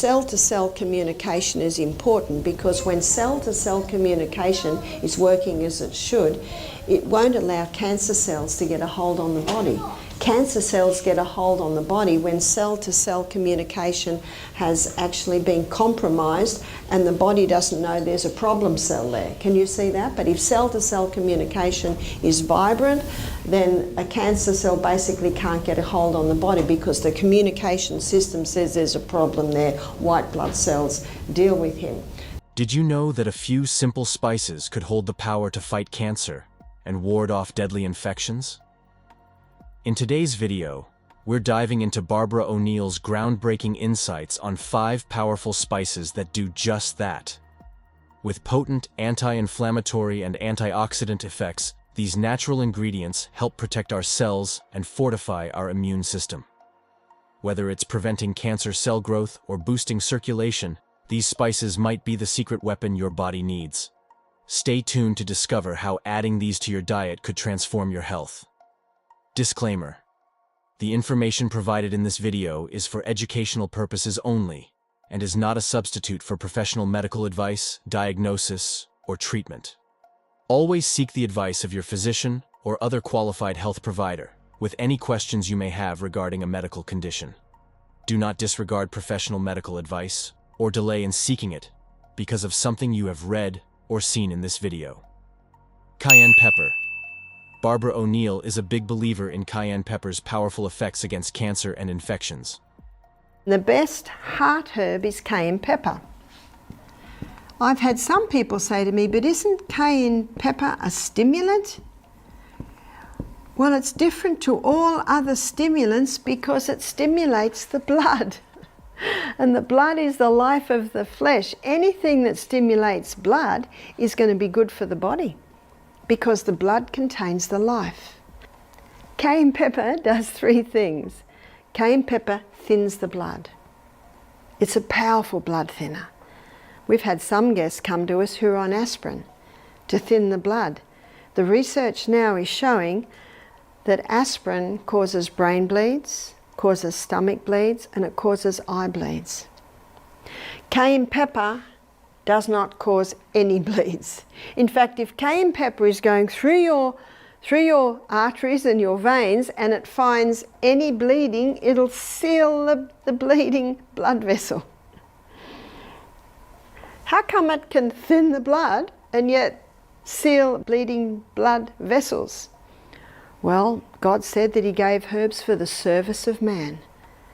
Cell-to-cell communication is important because when cell-to-cell communication is working as it should, it won't allow cancer cells to get a hold on the body. Cancer cells get a hold on the body when cell-to-cell communication has actually been compromised and the body doesn't know there's a problem cell there. Can you see that? But if cell-to-cell communication is vibrant, then a cancer cell basically can't get a hold on the body because the communication system says there's a problem there. White blood cells deal with him. Did you know that a few simple spices could hold the power to fight cancer and ward off deadly infections? In today's video, we're diving into Barbara O'Neill's groundbreaking insights on 5 powerful spices that do just that. With potent anti-inflammatory and antioxidant effects, these natural ingredients help protect our cells and fortify our immune system. Whether it's preventing cancer cell growth or boosting circulation, these spices might be the secret weapon your body needs. Stay tuned to discover how adding these to your diet could transform your health. Disclaimer: the information provided in this video is for educational purposes only and is not a substitute for professional medical advice, diagnosis, or treatment. Always seek the advice of your physician or other qualified health provider with any questions you may have regarding a medical condition. Do not disregard professional medical advice or delay in seeking it because of something you have read or seen in this video. Cayenne pepper. Barbara O'Neill is a big believer in cayenne pepper's powerful effects against cancer and infections. The best heart herb is cayenne pepper. I've had some people say to me, but isn't cayenne pepper a stimulant? Well, it's different to all other stimulants because it stimulates the blood. And the blood is the life of the flesh. Anything that stimulates blood is going to be good for the body, because the blood contains the life. Cayenne pepper does 3 things. Cayenne pepper thins the blood. It's a powerful blood thinner. We've had some guests come to us who are on aspirin to thin the blood. The research now is showing that aspirin causes brain bleeds, causes stomach bleeds, and it causes eye bleeds. Cayenne pepper does not cause any bleeds. In fact, if cayenne pepper is going through your arteries and your veins and it finds any bleeding, it'll seal the bleeding blood vessel. How come it can thin the blood and yet seal bleeding blood vessels? Well, God said that He gave herbs for the service of man.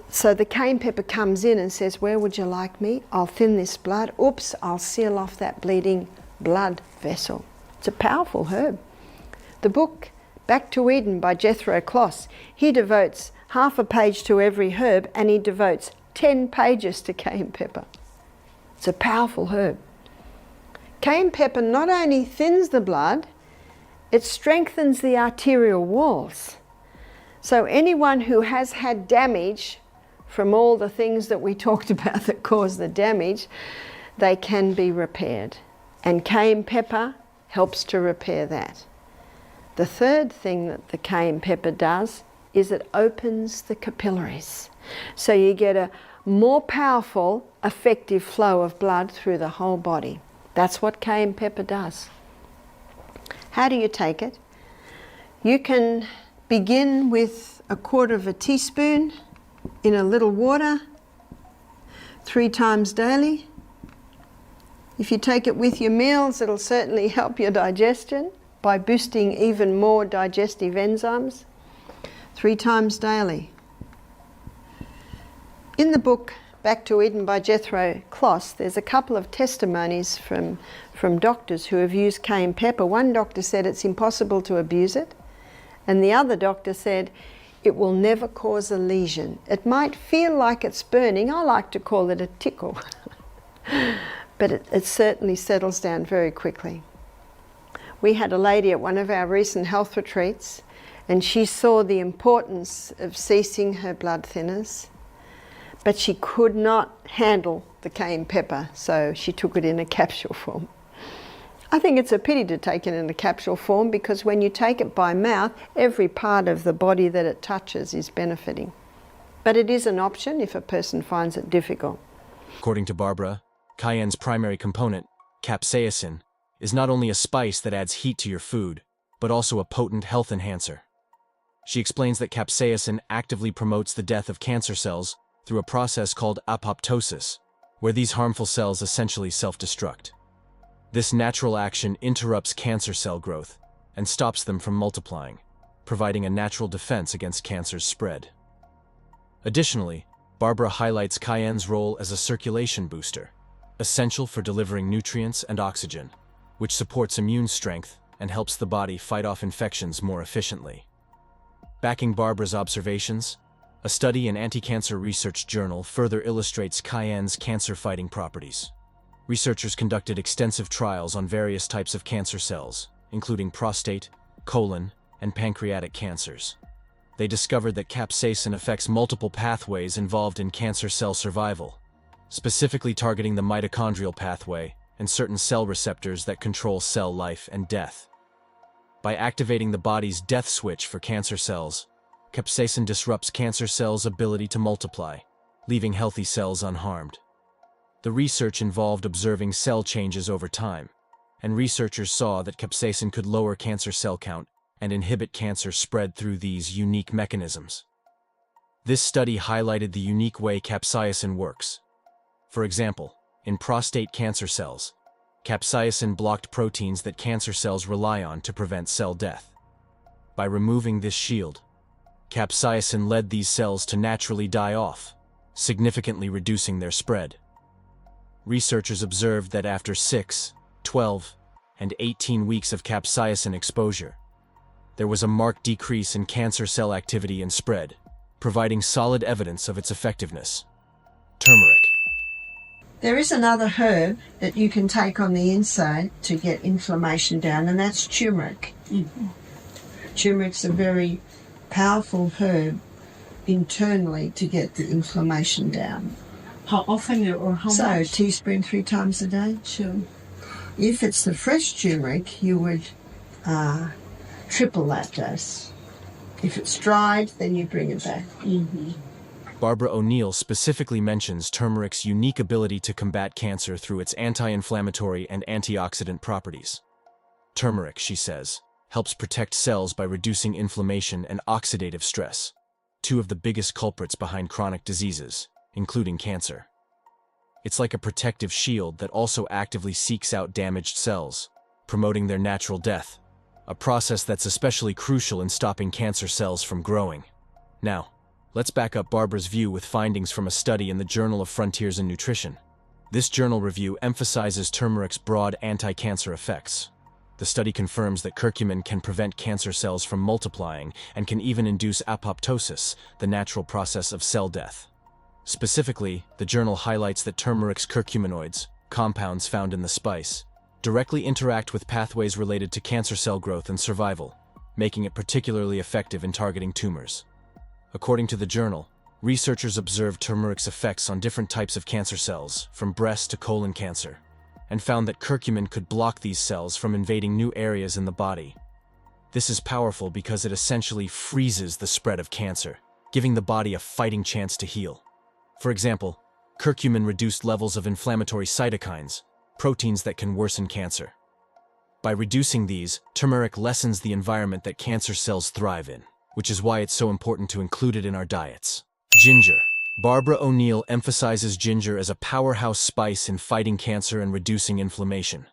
So the cayenne pepper comes in and says, where would you like me? I'll thin this blood. Oops, I'll seal off that bleeding blood vessel. It's a powerful herb. The book Back to Eden by Jethro Kloss, he devotes half a page to every herb and he devotes 10 pages to cayenne pepper. It's a powerful herb. Cayenne pepper not only thins the blood, it strengthens the arterial walls. So anyone who has had damage from all the things that we talked about that cause the damage, they can be repaired. And cayenne pepper helps to repair that. The third thing that the cayenne pepper does is it opens the capillaries. So you get a more powerful, effective flow of blood through the whole body. That's what cayenne pepper does. How do you take it? You can begin with 1/4 teaspoon in a little water 3 times daily. If you take it with your meals, it'll certainly help your digestion by boosting even more digestive enzymes. 3 times daily. In the book Back to Eden by Jethro Kloss, there's a couple of testimonies from doctors who have used cayenne pepper. One doctor said it's impossible to abuse it, and the other doctor said it will never cause a lesion. It might feel like it's burning. I like to call it a tickle. But it certainly settles down very quickly. We had a lady at one of our recent health retreats, and she saw the importance of ceasing her blood thinners, but she could not handle the cayenne pepper, so she took it in a capsule form. I think it's a pity to take it in a capsule form, because when you take it by mouth, every part of the body that it touches is benefiting. But it is an option if a person finds it difficult. According to Barbara, cayenne's primary component, capsaicin, is not only a spice that adds heat to your food, but also a potent health enhancer. She explains that capsaicin actively promotes the death of cancer cells through a process called apoptosis, where these harmful cells essentially self-destruct. This natural action interrupts cancer cell growth and stops them from multiplying, providing a natural defense against cancer's spread. Additionally, Barbara highlights cayenne's role as a circulation booster, essential for delivering nutrients and oxygen, which supports immune strength and helps the body fight off infections more efficiently. Backing Barbara's observations, a study in Anti-Cancer Research Journal further illustrates cayenne's cancer-fighting properties. Researchers conducted extensive trials on various types of cancer cells, including prostate, colon, and pancreatic cancers. They discovered that capsaicin affects multiple pathways involved in cancer cell survival, specifically targeting the mitochondrial pathway and certain cell receptors that control cell life and death. By activating the body's death switch for cancer cells, capsaicin disrupts cancer cells' ability to multiply, leaving healthy cells unharmed. The research involved observing cell changes over time, and researchers saw that capsaicin could lower cancer cell count and inhibit cancer spread through these unique mechanisms. This study highlighted the unique way capsaicin works. For example, in prostate cancer cells, capsaicin blocked proteins that cancer cells rely on to prevent cell death. By removing this shield, capsaicin led these cells to naturally die off, significantly reducing their spread. Researchers observed that after 6, 12, and 18 weeks of capsaicin exposure, there was a marked decrease in cancer cell activity and spread, providing solid evidence of its effectiveness. Turmeric. There is another herb that you can take on the inside to get inflammation down, and that's turmeric. Turmeric's a very powerful herb internally to get the inflammation down. How often or how So, a much? teaspoon 3 times a day. Sure. If it's the fresh turmeric, you would triple that dose. If it's dried, then you bring it back. Barbara O'Neill specifically mentions turmeric's unique ability to combat cancer through its anti-inflammatory and antioxidant properties. Turmeric, she says, helps protect cells by reducing inflammation and oxidative stress, two of the biggest culprits behind chronic diseases, including cancer. It's like a protective shield that also actively seeks out damaged cells, promoting their natural death, a process that's especially crucial in stopping cancer cells from growing. Now, let's back up Barbara's view with findings from a study in the Journal of Frontiers in Nutrition. This journal review emphasizes turmeric's broad anti-cancer effects. The study confirms that curcumin can prevent cancer cells from multiplying and can even induce apoptosis, the natural process of cell death. Specifically, the journal highlights that turmeric's curcuminoids, compounds found in the spice, directly interact with pathways related to cancer cell growth and survival, making it particularly effective in targeting tumors. According to the journal, researchers observed turmeric's effects on different types of cancer cells, from breast to colon cancer, and found that curcumin could block these cells from invading new areas in the body. This is powerful because it essentially freezes the spread of cancer, giving the body a fighting chance to heal. For example, curcumin reduced levels of inflammatory cytokines, proteins that can worsen cancer. By reducing these, turmeric lessens the environment that cancer cells thrive in, which is why it's so important to include it in our diets. Ginger. Barbara O'Neill emphasizes ginger as a powerhouse spice in fighting cancer and reducing inflammation.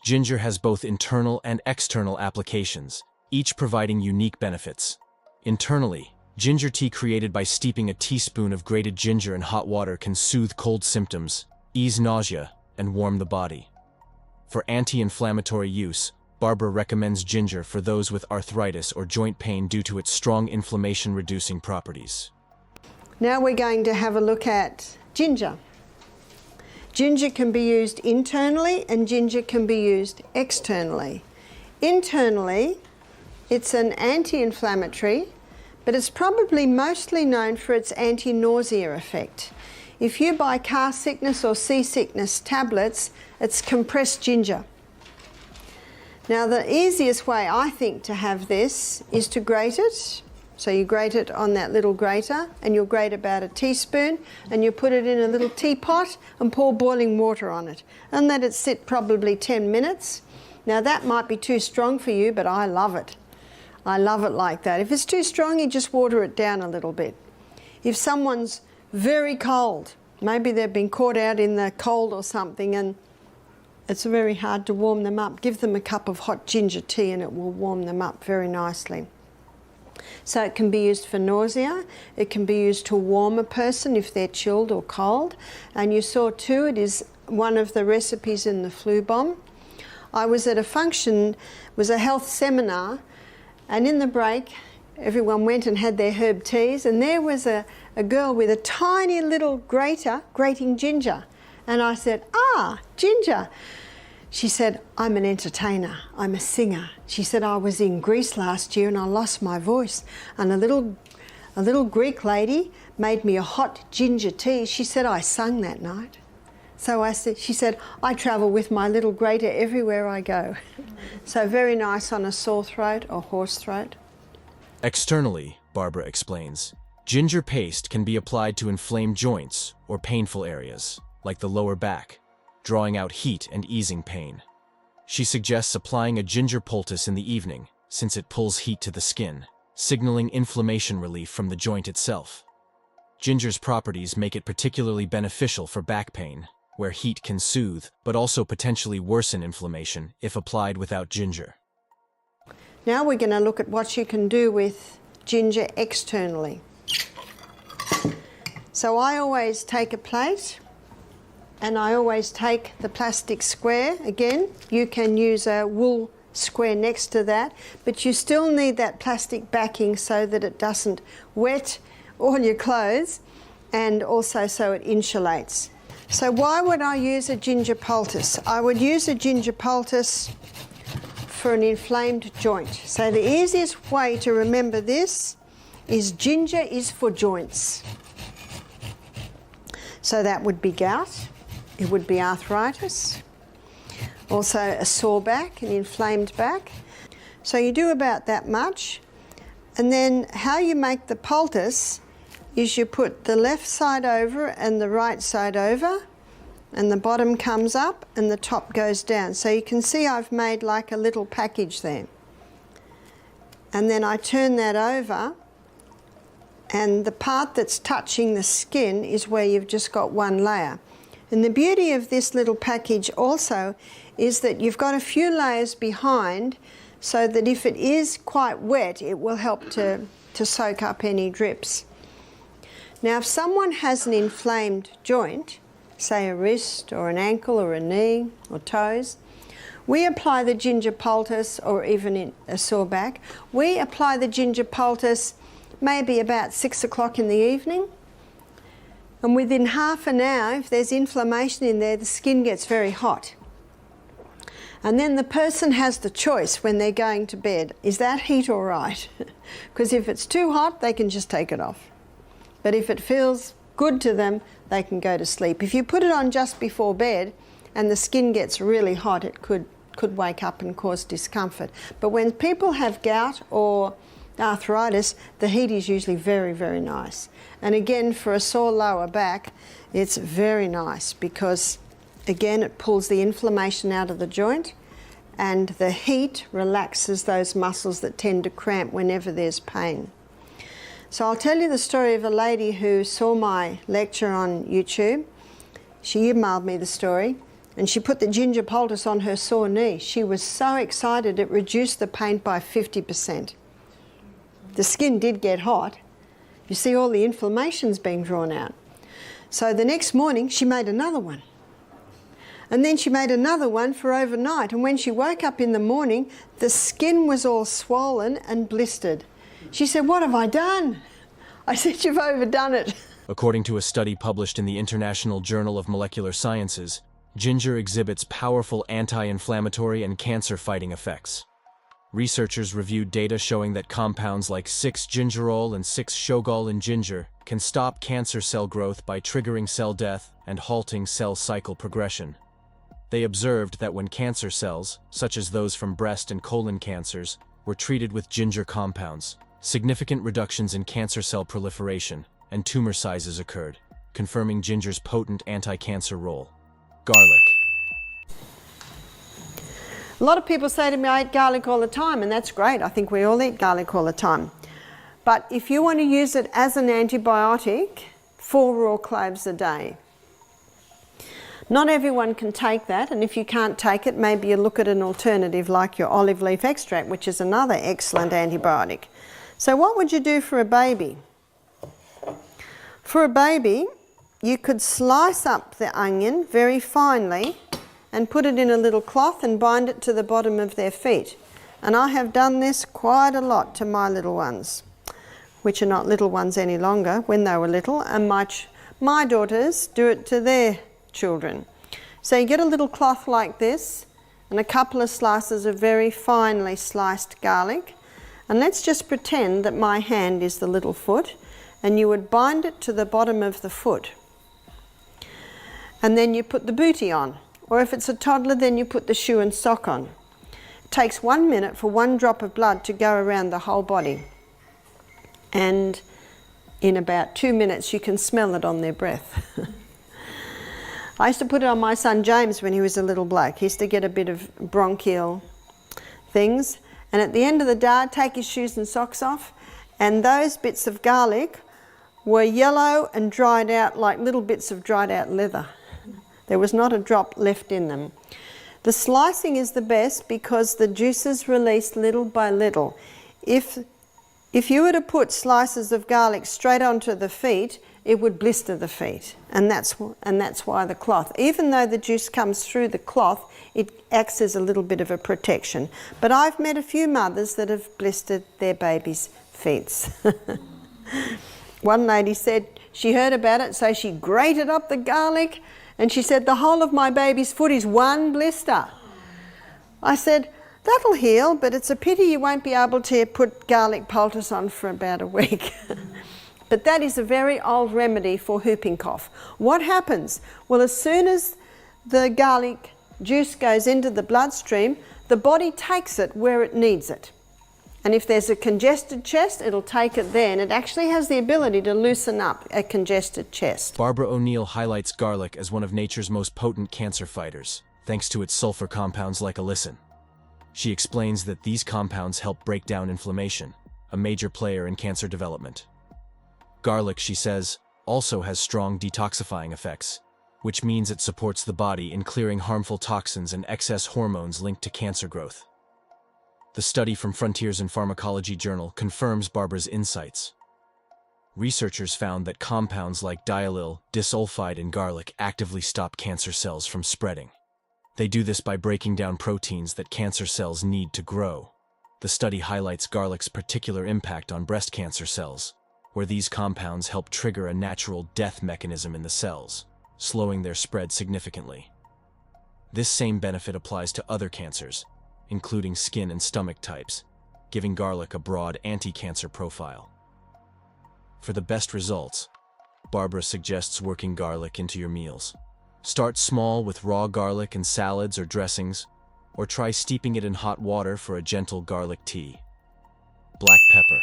Ginger has both internal and external applications, each providing unique benefits. Internally, ginger tea created by steeping a teaspoon of grated ginger in hot water can soothe cold symptoms, ease nausea, and warm the body. For anti-inflammatory use, Barbara recommends ginger for those with arthritis or joint pain due to its strong inflammation-reducing properties. Now we're going to have a look at ginger. Ginger can be used internally and ginger can be used externally. Internally, it's an anti-inflammatory, but it's probably mostly known for its anti-nausea effect. If you buy car sickness or seasickness tablets, it's compressed ginger. Now the easiest way I think to have this is to grate it, So you grate it on that little grater, and you'll grate about a teaspoon, and you put it in a little teapot and pour boiling water on it, and let it sit probably 10 minutes. Now that might be too strong for you, but I love it. I love it like that. If it's too strong, you just water it down a little bit. If someone's very cold, maybe they've been caught out in the cold or something and it's very hard to warm them up, give them a cup of hot ginger tea and it will warm them up very nicely. So it can be used for nausea, it can be used to warm a person if they're chilled or cold. And you saw too, it is one of the recipes in the flu bomb. I was at a function, it was a health seminar, and in the break everyone went and had their herb teas, and there was a girl with a tiny little grater grating ginger. And I said, ginger. She said, I'm an entertainer, I'm a singer. She said, I was in Greece last year and I lost my voice, and a little Greek lady made me a hot ginger tea. She said, I sung that night. So she said, I travel with my little grater everywhere I go. So very nice on a sore throat or hoarse throat. Externally, Barbara explains, ginger paste can be applied to inflamed joints or painful areas, like the lower back, drawing out heat and easing pain. She suggests applying a ginger poultice in the evening, since it pulls heat to the skin, signaling inflammation relief from the joint itself. Ginger's properties make it particularly beneficial for back pain, where heat can soothe, but also potentially worsen inflammation if applied without ginger. Now we're going to look at what you can do with ginger externally. So I always take a plate, and I always take the plastic square. Again, you can use a wool square next to that, but you still need that plastic backing so that it doesn't wet all your clothes, and also so it insulates. So why would I use a ginger poultice? I would use a ginger poultice for an inflamed joint. So the easiest way to remember this is ginger is for joints. So that would be gout, it would be arthritis, also a sore back, an inflamed back. So you do about that much, and then how you make the poultice is you put the left side over and the right side over, and the bottom comes up and the top goes down. So you can see I've made like a little package there. And then I turn that over, and the part that's touching the skin is where you've just got one layer. And the beauty of this little package also is that you've got a few layers behind, so that if it is quite wet, it will help to soak up any drips. Now, if someone has an inflamed joint, say a wrist or an ankle or a knee or toes, we apply the ginger poultice, or even in a sore back, we apply the ginger poultice maybe about 6 o'clock in the evening. And within half an hour, if there's inflammation in there, the skin gets very hot. And then the person has the choice when they're going to bed, is that heat all right? Because if it's too hot, they can just take it off. But if it feels good to them, they can go to sleep. If you put it on just before bed and the skin gets really hot, it could wake up and cause discomfort. But when people have gout or arthritis, the heat is usually very, very nice. And again, for a sore lower back, it's very nice because, again, it pulls the inflammation out of the joint, and the heat relaxes those muscles that tend to cramp whenever there's pain. So I'll tell you the story of a lady who saw my lecture on YouTube. She emailed me the story, and she put the ginger poultice on her sore knee. She was so excited it reduced the pain by 50%. The skin did get hot. You see, all the inflammation's being drawn out. So the next morning she made another one. And then she made another one for overnight, and when she woke up in the morning, the skin was all swollen and blistered. She said, "What have I done?" I said, "You've overdone it." According to a study published in the International Journal of Molecular Sciences, ginger exhibits powerful anti-inflammatory and cancer-fighting effects. Researchers reviewed data showing that compounds like 6-gingerol and 6-shogal in ginger can stop cancer cell growth by triggering cell death and halting cell cycle progression. They observed that when cancer cells, such as those from breast and colon cancers, were treated with ginger compounds, Significant reductions in cancer cell proliferation and tumor sizes occurred, confirming ginger's potent anti-cancer role. Garlic. A lot of people say to me, I eat garlic all the time, and that's great. I think we all eat garlic all the time. But if you want to use it as an antibiotic, 4 raw cloves a day. Not everyone can take that, and if you can't take it, maybe you look at an alternative like your olive leaf extract, which is another excellent antibiotic. So what would you do for a baby? For a baby, you could slice up the onion very finely and put it in a little cloth and bind it to the bottom of their feet. And I have done this quite a lot to my little ones, which are not little ones any longer, when they were little, and my daughters do it to their children. So you get a little cloth like this and a couple of slices of very finely sliced garlic, and let's just pretend that my hand is the little foot, and you would bind it to the bottom of the foot. And then you put the bootie on, or if it's a toddler, then you put the shoe and sock on. It takes 1 minute for 1 drop of blood to go around the whole body. And in about 2 minutes you can smell it on their breath. I used to put it on my son James when he was a little bloke. He used to get a bit of bronchial things, and at the end of the day I'd take his shoes and socks off, and those bits of garlic were yellow and dried out like little bits of dried out leather. There was not a drop left in them. The slicing is the best because the juices release little by little. If you were to put slices of garlic straight onto the feet, it would blister the feet, and that's why the cloth. Even though the juice comes through the cloth, it acts as a little bit of a protection. But I've met a few mothers that have blistered their babies' feet. One lady said she heard about it, so she grated up the garlic, and she said, the whole of my baby's foot is 1 blister. I said, that'll heal, but it's a pity you won't be able to put garlic poultice on for about a week. But that is a very old remedy for whooping cough. What happens? Well, as soon as the garlic juice goes into the bloodstream, the body takes it where it needs it. And if there's a congested chest, it'll take it there, and it actually has the ability to loosen up a congested chest. Barbara O'Neill highlights garlic as one of nature's most potent cancer fighters, thanks to its sulfur compounds like allicin. She explains that these compounds help break down inflammation, a major player in cancer development. Garlic, she says, also has strong detoxifying effects, which means it supports the body in clearing harmful toxins and excess hormones linked to cancer growth. The study from Frontiers in Pharmacology journal confirms Barbara's insights. Researchers found that compounds like diallyl disulfide in garlic actively stop cancer cells from spreading. They do this by breaking down proteins that cancer cells need to grow. The study highlights garlic's particular impact on breast cancer cells, where these compounds help trigger a natural death mechanism in the cells, slowing their spread significantly. This same benefit applies to other cancers, including skin and stomach types, giving garlic a broad anti-cancer profile. For the best results, Barbara suggests working garlic into your meals. Start small with raw garlic in salads or dressings, or try steeping it in hot water for a gentle garlic tea. Black pepper.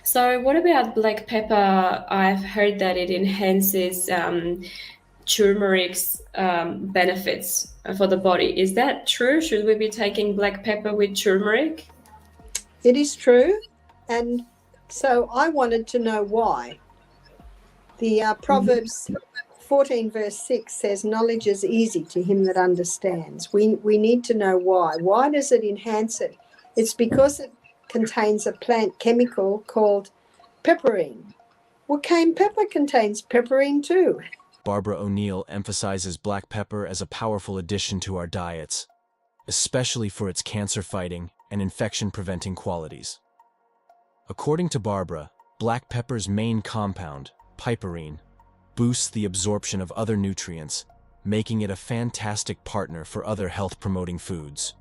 So what about black pepper? I've heard that it enhances turmeric's benefits for the body. Is that true? Should we be taking black pepper with turmeric? It is true, and so I wanted to know why. The Proverbs 14 verse 6 says, knowledge is easy to him that understands. We need to know why. Why does it enhance it? It's because it contains a plant chemical called pepperine. Well, cayenne pepper contains pepperine too. Barbara O'Neill emphasizes black pepper as a powerful addition to our diets, especially for its cancer-fighting and infection-preventing qualities. According to Barbara, black pepper's main compound, piperine, boosts the absorption of other nutrients, making it a fantastic partner for other health-promoting foods.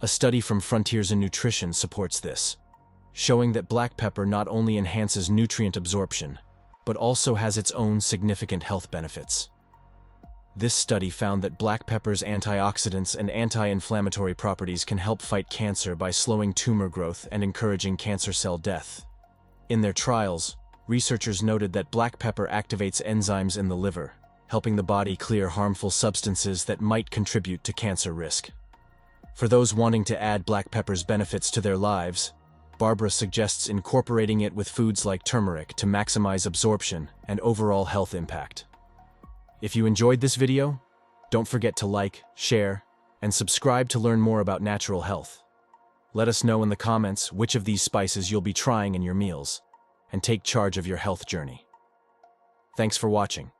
A study from Frontiers in Nutrition supports this, showing that black pepper not only enhances nutrient absorption, but also has its own significant health benefits. This study found that black pepper's antioxidants and anti-inflammatory properties can help fight cancer by slowing tumor growth and encouraging cancer cell death. In their trials, researchers noted that black pepper activates enzymes in the liver, helping the body clear harmful substances that might contribute to cancer risk. For those wanting to add black pepper's benefits to their lives, Barbara suggests incorporating it with foods like turmeric to maximize absorption and overall health impact. If you enjoyed this video, don't forget to like, share, and subscribe to learn more about natural health. Let us know in the comments which of these spices you'll be trying in your meals, and take charge of your health journey. Thanks for watching.